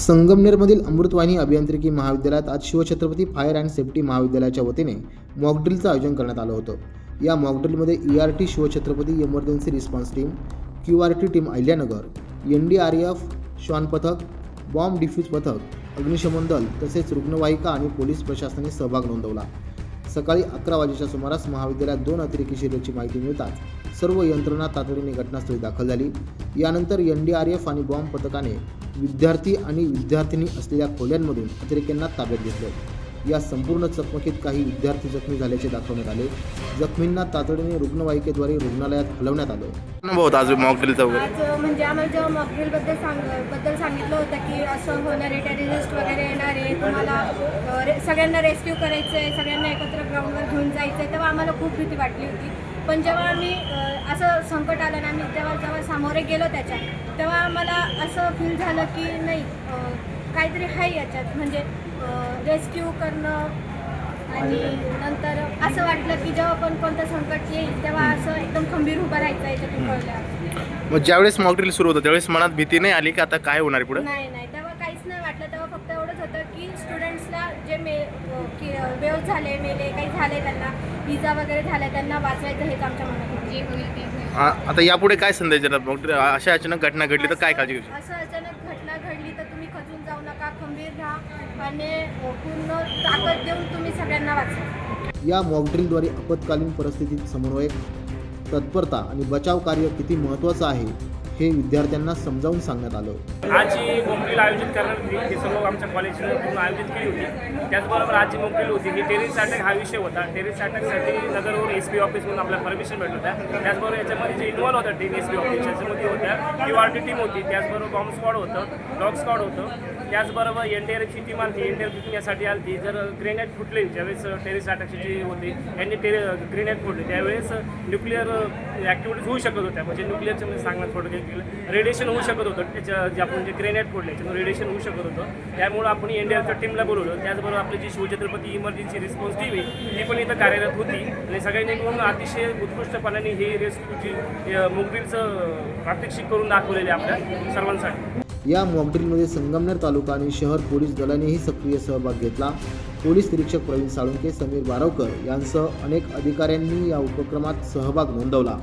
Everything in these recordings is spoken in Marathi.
संगमनेरमधील अमृतवाहिनी अभियांत्रिकी महाविद्यालयात आज शिवछत्रपती फायर अँड सेफ्टी महाविद्यालयाच्या वतीने मॉकड्रिलचं आयोजन करण्यात आलं होतं। या मॉकड्रिलमध्ये ERT Shivchhatrapati emergency response team, QRT team Ahilyanagar, NDRF श्वान पथक, बॉम्ब डिफ्यूज पथक, अग्निशमन दल तसेच रुग्णवाहिका आणि पोलीस प्रशासनाने सहभाग नोंदवला। सकाळी 11 वाजेच्या सुमारास महाविद्यालयात 2 अतिरेकी शिरल्याची माहिती मिळताच सर्व यंत्रणा तातडीने घटनास्थळी दाखल झाली। यानंतर NDRF आणि बॉम्ब पथकाने विद्यार्थी आणि विद्यार्थिनी असलेल्या खोल्यांमधून अतिरेक्यांना ताब्यात घेतलं। या संपूर्ण चकमकीत काही विद्यार्थी जखमी झाल्याचे दाखवण्यात आले। जखमींना तातडीने रुग्णवाहिकेद्वारे रुग्णालयात हलवण्यात आलं। आज मॉकड्रिलचा वगैरे आज म्हणजे आम्हाला जेव्हा मॉकड्रिलबद्दल सांगितलं होतं की असं होणार आहे, टेररिस्ट वगैरे येणार आहे, तुम्हाला सगळ्यांना रेस्क्यू करायचं आहे, सगळ्यांना एकत्र ग्राउंडवर घेऊन जायचं आहे, तेव्हा आम्हाला खूप भीती वाटली होती। पण जेव्हा आम्ही असं संकट आलं ना, आम्ही जेव्हा सामोरे गेलो त्याच्यात, तेव्हा आम्हाला असं फील झालं की नाही काहीतरी आहे याच्यात, म्हणजे रेस्क्यू करणं। आणि नंतर असं वाटलं की जेव्हा पण कोणतं संकट येईल तेव्हा असं एकदम खंबीर उभं राहायचं याच्यातून कळलं। मग ज्यावेळेस मॉकड्रिल सुरू होतं त्यावेळेस मनात भीती नाही आली की आता काय होणार आहे पुढे? नाही, तेव्हा काहीच नाही वाटलं। तेव्हा फक्त एवढंच होतं की स्टुडंट्सला जे बेहोश झाले, मेले, काही झाले, त्यांना इजा वगैरे झाल्या, त्यांना वाचवायचं हेच आमच्या मनात होतं। जे होईल ते होईल। आता यापुढे काय संदेश देणार? मॉकड्रिल अशा अचानक घटना घडली तर काय काळजी घ्यायची? असं अचानक घटना घडली तर तुम्ही खचून जाऊ नका, खंबीर राहा आणि पूर्ण ताकद देऊन तुम्ही सगळ्यांना वाचवा। या मॉकड्रिलद्वारे आपत्कालीन परिस्थितीत समन्वय, तत्परता आणि बचाव कार्य किती महत्त्वाचं आहे हे विद्यार्थ्यांना समजावून सांगण्यात आलं। आज ही मॉकड्रिल आयोजित करण्यात होती, हे सर्व आमच्या कॉलेजने पूर्ण आयोजित केली होती। त्याचबरोबर आज जी मॉकड्रिल होती ही टेररिस्ट अटॅक हा विषय होता। टेररिस्ट अटॅकसाठी नगरवरून SP ऑफिस म्हणून आपल्याला परमिशन भेटत होत्या। त्याचबरोबर याच्यामध्ये जे इन्व्हॉल्व होतं टीम SP ऑफिस याच्यामध्ये होत्या, QRT टीम होती, त्याचबरोबर बॉम्ब स्क्वॉड होतं, डॉग स्क्वॉड होतं, त्याचबरोबर NDRFची टीम आली। NDRF टीम यासाठी आली जर ग्रेनेड फुटले, ज्यावेळेस टेररिस्ट अटॅकची जी होती यांनी ग्रेनेड फुटले त्यावेळेस न्यूक्लिअर ॲक्टिव्हिटीज होऊ शकत होत्या, म्हणजे न्यूक्लिअरचं म्हणजे सांगण्यात थोडं रेडिएशन होऊ शकत होतं। त्याच्या जे आपण जे ग्रेनेड फोडले त्याच्यामुळे रेडिएशन होऊ शकत होतं, त्यामुळे आपण NDRFच्या टीमला बोलवलं। त्याचबरोबर आपली जी शिवछत्रपती इमर्जन्सी रिस्पॉन्स टीम आहे ती पण इथं कार्यरत होती आणि सगळ्यांनी मिळून अतिशय उत्कृष्टपणाने ही रेस्क्यूची मॉकड्रिलचं प्रात्यक्षिक करून दाखवलेले आपल्या सर्वांसाठी। या मॉकड्रिलमध्ये संगमनेर तालुका आणि शहर पोलीस दलानेही सक्रिय सहभाग घेतला। पोलीस निरीक्षक प्रवीण साळुंके, समीर बारवकर यांसह अनेक अधिकाऱ्यांनी या उपक्रमात सहभाग नोंदवला।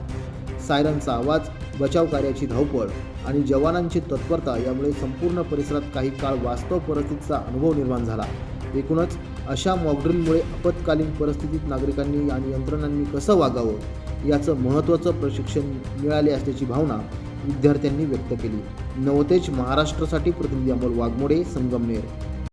सायरनचा आवाज, बचाव कार्याची धावपळ आणि जवानांची तत्परता यामुळे संपूर्ण परिसरात काही काळ वास्तव परिस्थितीचा अनुभव निर्माण झाला। एकूणच अशा मॉकड्रिलमुळे आपत्कालीन परिस्थितीत नागरिकांनी आणि यंत्रणांनी कसं वागावं याचं महत्त्वाचं प्रशिक्षण मिळाले असल्याची भावना विद्यार्थ्यांनी व्यक्त केली। नवतेज महाराष्ट्रासाठी प्रतिनिधी अमोल वाघमोडे, संगमनेर।